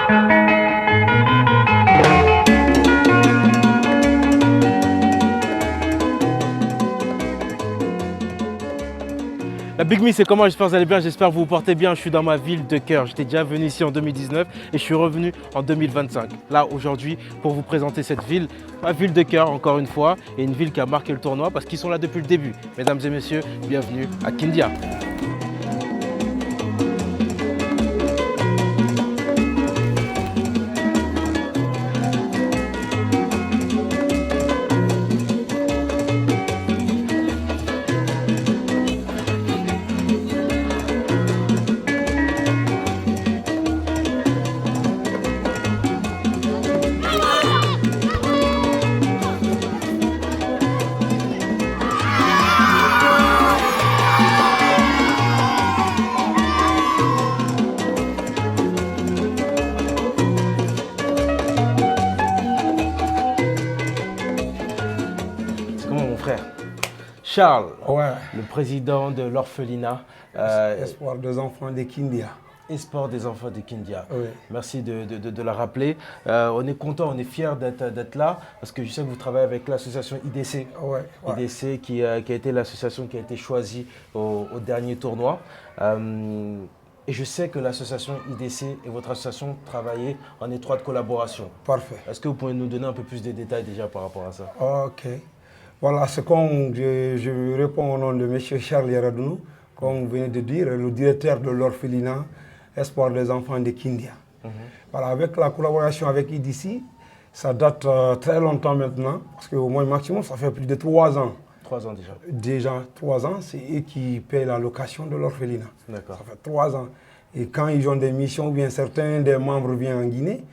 La Big Me, c'est comment? J'espère que vous allez bien, j'espère que vous vous portez bien. Je suis dans ma ville de cœur. J'étais déjà venu ici en 2019 et je suis revenu en 2025. Là, aujourd'hui, pour vous présenter cette ville, ma ville de cœur, encore une fois, et une ville qui a marqué le tournoi parce qu'ils sont là depuis le début. Mesdames et messieurs, bienvenue à Kindia. Charles, ouais. Le président de l'orphelinat. Espoir des enfants de Kindia. Espoir des enfants de Kindia. Oui. Merci de la rappeler. On est content, on est fiers d'être là parce que je sais que vous travaillez avec l'association IDC. Ouais. IDC qui a été l'association qui a été choisie au dernier tournoi. Et je sais que l'association IDC et votre association travaillaient en étroite collaboration. Parfait. Est-ce que vous pouvez nous donner un peu plus de détails déjà par rapport à ça? Ok. Voilà, c'est comme je réponds au nom de M. Charles Yaradounou, comme vous venez de dire, le directeur de l'orphelinat Espoir des enfants de Kindia. Voilà, avec la collaboration avec IDC, ça date très longtemps maintenant, parce qu'au moins maximum, ça fait plus de 3 ans. 3 ans déjà. Déjà 3 ans, c'est eux qui paient la location de l'orphelinat. D'accord. Ça fait 3 ans. Et quand ils ont des missions, ou bien certains des membres viennent en Guinée,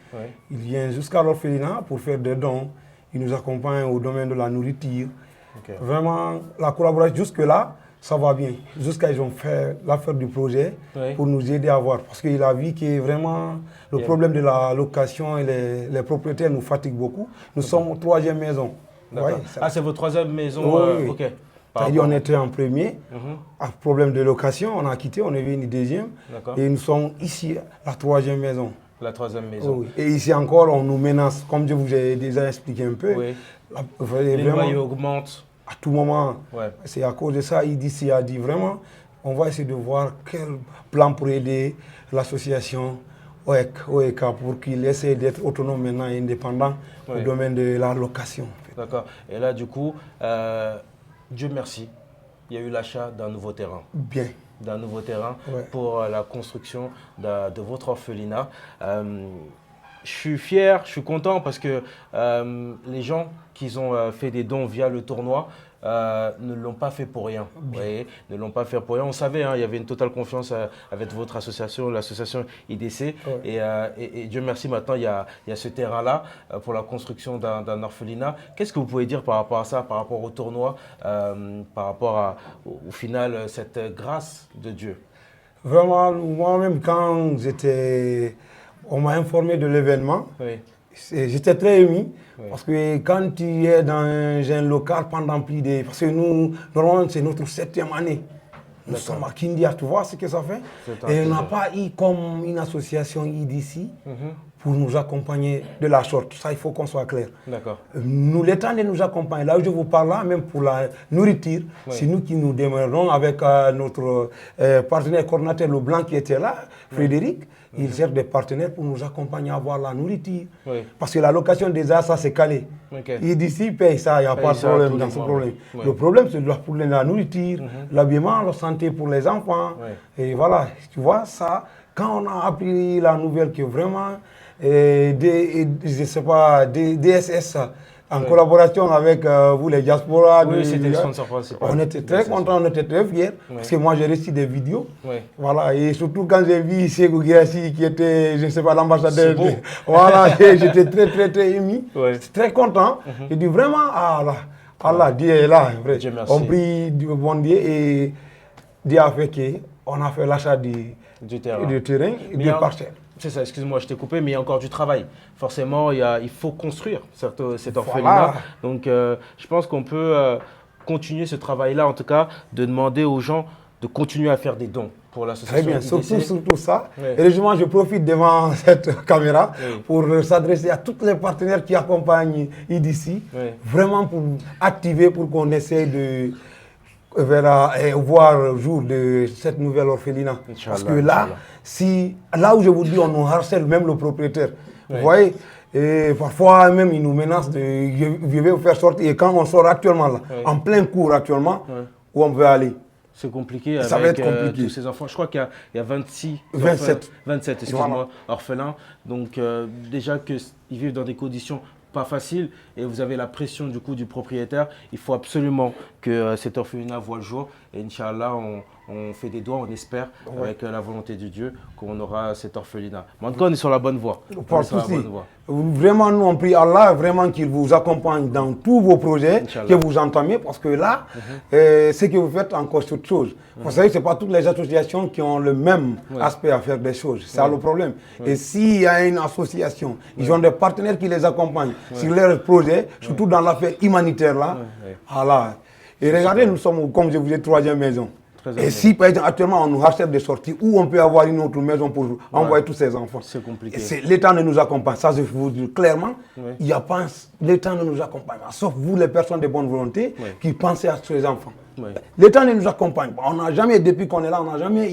ils viennent jusqu'à l'orphelinat pour faire des dons. Ils nous accompagnent au domaine de la nourriture. Okay. Vraiment, la collaboration jusque-là, ça va bien. Jusqu'à ils ont fait l'affaire du projet pour nous aider à voir. Parce qu'il a vu que vraiment, le problème de la location et les propriétaires nous fatiguent beaucoup. Nous sommes en 3e maison. Ouais, c'est votre 3e maison? Oui. Ok. On était en premier, problème de location, on a quitté, on est venu 2e. Et nous sommes ici, la 3e maison. La 3e maison. Oui. Et ici encore, on nous menace, comme je vous ai déjà expliqué un peu. Oui. Les loyers augmentent. À tout moment. Ouais. C'est à cause de ça, IDC a dit vraiment, on va essayer de voir quel plan pour aider l'association OEK pour qu'il essaie d'être autonome maintenant et indépendant au domaine de la location. D'accord. Et là, du coup, Dieu merci, il y a eu l'achat d'un nouveau terrain. Bien. D'un nouveau terrain pour la construction de votre orphelinat. Je suis fier, je suis content parce que les gens qui ont fait des dons via le tournoi ne l'ont pas fait pour rien. Vous voyez, ne l'ont pas fait pour rien. On savait, il y avait une totale confiance avec votre association, l'association IDC. Et Dieu merci, maintenant, il y a ce terrain-là pour la construction d'un orphelinat. Qu'est-ce que vous pouvez dire par rapport à ça, par rapport au tournoi, par rapport au final, cette grâce de Dieu? Vraiment, moi-même, quand on m'a informé de l'événement, j'étais très ému. Parce que quand tu es dans un local pendant plus de... Parce que nous, normalement, c'est notre 7e année. Nous sommes à Kindia, tu vois ce que ça fait? Et on n'a pas eu comme une association IDC pour nous accompagner de la sorte. Ça, il faut qu'on soit clair. Nous, le temps de nous accompagner, là où je vous parle, là, même pour la nourriture, c'est nous qui nous démarrons avec notre partenaire coordinateur Leblanc qui était là, Frédéric. Il cherche des partenaires pour nous accompagner à avoir la nourriture. Parce que la location déjà, ça c'est calé. IDC paye ça, il n'y a pas de problème dans ce problème. Le problème, c'est pour la nourriture, l'habillement, la santé pour les enfants. Et voilà, tu vois, ça, quand on a appris la nouvelle que vraiment, je sais pas, DSS, en collaboration avec vous, les diasporas. C'était le sponsor principal. On était très contents, on était très fiers. Parce que moi, j'ai reçu des vidéos. Voilà, et surtout quand j'ai vu Ségou Guirassi, qui était, je ne sais pas, l'ambassadeur. Voilà, j'étais très ému. Très content. J'ai dit vraiment, Allah, Dieu est là. Vrai. On prie du bon Dieu et Dieu a fait qu'on a fait l'achat du terrain et du parcelle. C'est ça, excuse-moi, je t'ai coupé, mais il y a encore du travail. Forcément, il faut construire cet orphelinat. Donc, je pense qu'on peut continuer ce travail-là, en tout cas, de demander aux gens de continuer à faire des dons. pour l'association. Très bien, surtout ça. Oui. Et justement, je profite devant cette caméra pour s'adresser à tous les partenaires qui accompagnent IDC, vraiment pour activer, pour qu'on essaie de voir le jour de cette nouvelle orphelinat. Parce que là, là où je vous dis, on nous harcèle, même le propriétaire. Vous voyez, et parfois même il nous menace de je vais vous faire sortir. Et quand on sort actuellement là, en plein cours actuellement, où on veut aller? C'est compliqué ça avec va être compliqué. Tous ces enfants. Je crois qu'il y a 27 excuse-moi, orphelins. Donc déjà qu'ils vivent dans des conditions pas faciles et vous avez la pression du coup du propriétaire. Il faut absolument que cet orphelinat voit le jour. Et Inch'Allah, on fait des doigts, on espère, avec la volonté de Dieu, qu'on aura cet orphelinat. Mais en tout cas, on est sur la bonne voie. Vraiment, nous, on prie Allah vraiment qu'il vous accompagne dans tous vos projets, que vous entamez, parce que là, ce que vous faites, encore autre chose. Vous savez, ce n'est pas toutes les associations qui ont le même aspect à faire des choses. C'est ça le problème. Et s'il y a une association, ils ont des partenaires qui les accompagnent sur leurs projets, surtout dans l'affaire humanitaire là, Allah. Et regardez, nous sommes, comme je vous dis, 3e maison. Et si, par exemple, actuellement, on nous harcèle de sorties, où on peut avoir une autre maison pour envoyer tous ces enfants. C'est compliqué. L'État ne nous accompagne. Ça, je vous dis clairement, il n'y a pas l'État ne nous accompagne pas. Sauf vous, les personnes de bonne volonté, qui pensez à ces enfants. L'État ne nous accompagne pas. On n'a jamais, depuis qu'on est là, on n'a jamais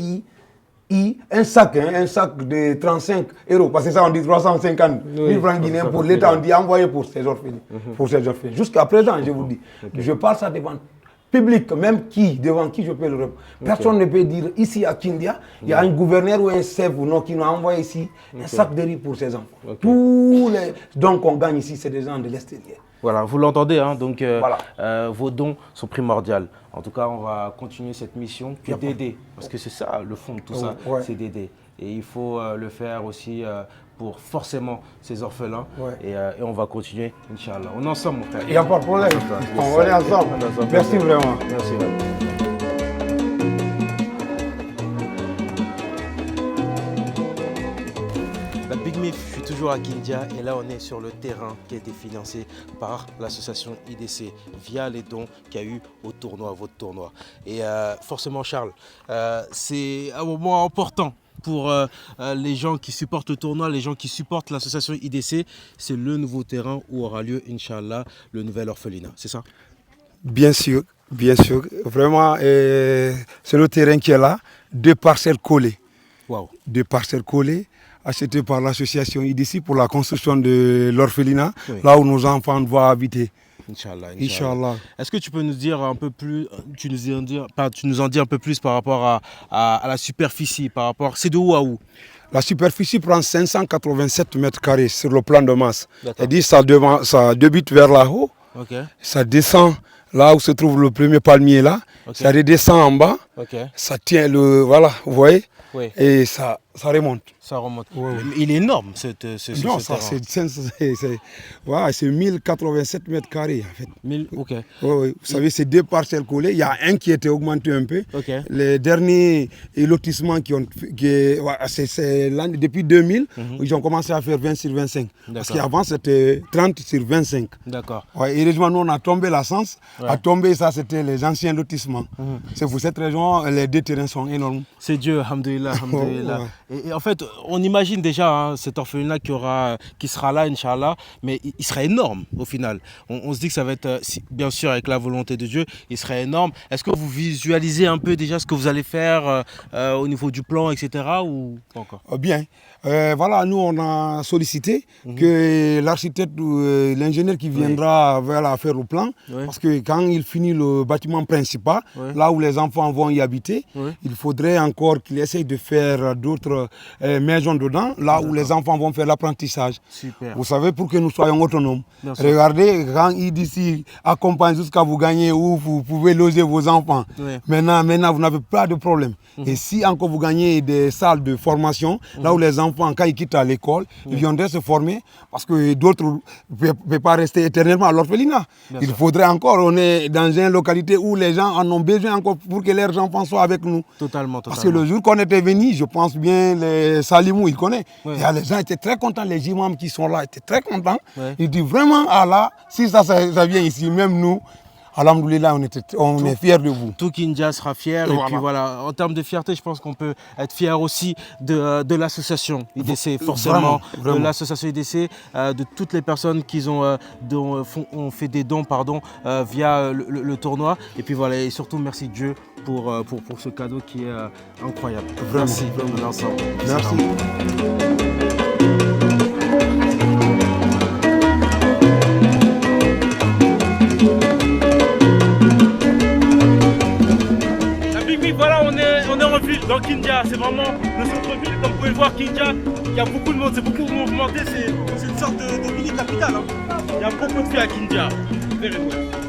eu un sac de 35 €. Parce que ça, on dit 350 000 francs guinéens pour l'État. On dit envoyer pour ces orphelins. Jusqu'à présent, je vous dis, je parle ça devant public, même devant qui je peux le répondre. Personne ne peut dire ici à Kindia, il y a un gouverneur ou un chef qui nous a envoyé ici un sac de riz pour ses enfants. Tous les dons qu'on gagne ici, c'est des gens de l'extérieur. Voilà, vous l'entendez, hein, donc vos dons sont primordiaux. En tout cas, on va continuer cette mission que d'aider, parce que c'est ça le fond de tout ça, c'est d'aider. Et il faut le faire aussi pour forcément ces orphelins. Et on va continuer, Inch'Allah. On est ensemble, mon frère. Il n'y a pas de problème. On est ensemble. Merci vraiment. Merci. La Big Mif, je suis toujours à Kindia et là on est sur le terrain qui a été financé par l'association IDC via les dons qu'il y a eu au tournoi, votre tournoi. Et forcément Charles, c'est un moment important pour les gens qui supportent le tournoi, les gens qui supportent l'association IDC. C'est le nouveau terrain où aura lieu, Inch'Allah, le nouvel orphelinat, c'est ça? Bien sûr. Vraiment, c'est le terrain qui est là, 2 parcelles collées. Wow. 2 parcelles collées, achetées par l'association IDC pour la construction de l'orphelinat, là où nos enfants vont habiter. Inch'Allah. Est-ce que tu peux nous dire un peu plus, tu nous en dis un peu plus par rapport à la superficie, c'est de où à où? La superficie prend 587 mètres carrés sur le plan de masse. C'est-à-dire ça débute vers là-haut, ça descend là où se trouve le premier palmier là, ça redescend en bas, ça tient voilà, vous voyez, et ça remonte. Ça remonte. Il est énorme ce non, ça c'est 1087 mètres carrés en fait. Vous savez, c'est 2 parcelles collées. Il y a un qui était augmenté un peu. Les derniers lotissements c'est depuis 2000, ils ont commencé à faire 20 sur 25. Parce qu'avant c'était 30 sur 25. D'accord. Heureusement, nous on a tombé la sens. À tomber, ça c'était les anciens lotissements. C'est pour cette raison, les 2 terrains sont énormes. C'est Dieu, alhamdoulilah. Et en fait, on imagine déjà cet orphelinat qui sera là, Inch'Allah, mais il sera énorme au final. On se dit que ça va être, bien sûr, avec la volonté de Dieu, il sera énorme. Est-ce que vous visualisez un peu déjà ce que vous allez faire au niveau du plan, etc. ou pas encore? Bien. Voilà, nous on a sollicité que l'architecte ou l'ingénieur qui viendra faire le plan, parce que quand il finit le bâtiment principal, là où les enfants vont y habiter, il faudrait encore qu'il essaye de faire d'autres maisons dedans, là où les enfants vont faire l'apprentissage. Vous savez, pour que nous soyons autonomes. Regardez, quand il dit ici, accompagne jusqu'à vous gagner où vous pouvez loger vos enfants. Maintenant, vous n'avez pas de problème. Et si encore vous gagnez des salles de formation, là où les enfants, quand ils quittent à l'école, ils viendraient se former, parce que d'autres ne peuvent pas rester éternellement à l'orphelinat. Il faudrait encore, on est dans une localité où les gens en ont besoin encore pour que leurs enfants soient avec nous. Totalement. Parce que le jour qu'on était venu, je pense bien, les Salimou, il connaît. Et les gens étaient très contents, les imams qui sont là étaient très contents. Ils disent vraiment, Allah, si ça vient ici, même nous, Alhamdoulilah, on est fiers de vous. Tout Kindia sera fier. Et puis voilà, en termes de fierté, je pense qu'on peut être fier aussi de l'association IDC, forcément. Vraiment. De l'association IDC, de toutes les personnes qui ont fait des dons via le tournoi. Et puis voilà, et surtout merci Dieu pour ce cadeau qui est incroyable. Vraiment. Merci de l'ensemble. Merci. Voilà, on est en ville dans Kindia, c'est vraiment le centre-ville, comme vous pouvez le voir, Kindia, il y a beaucoup de monde, c'est beaucoup mouvementé, c'est une sorte de mini-capitale. Hein. Il y a beaucoup de filles à Kindia. Very well.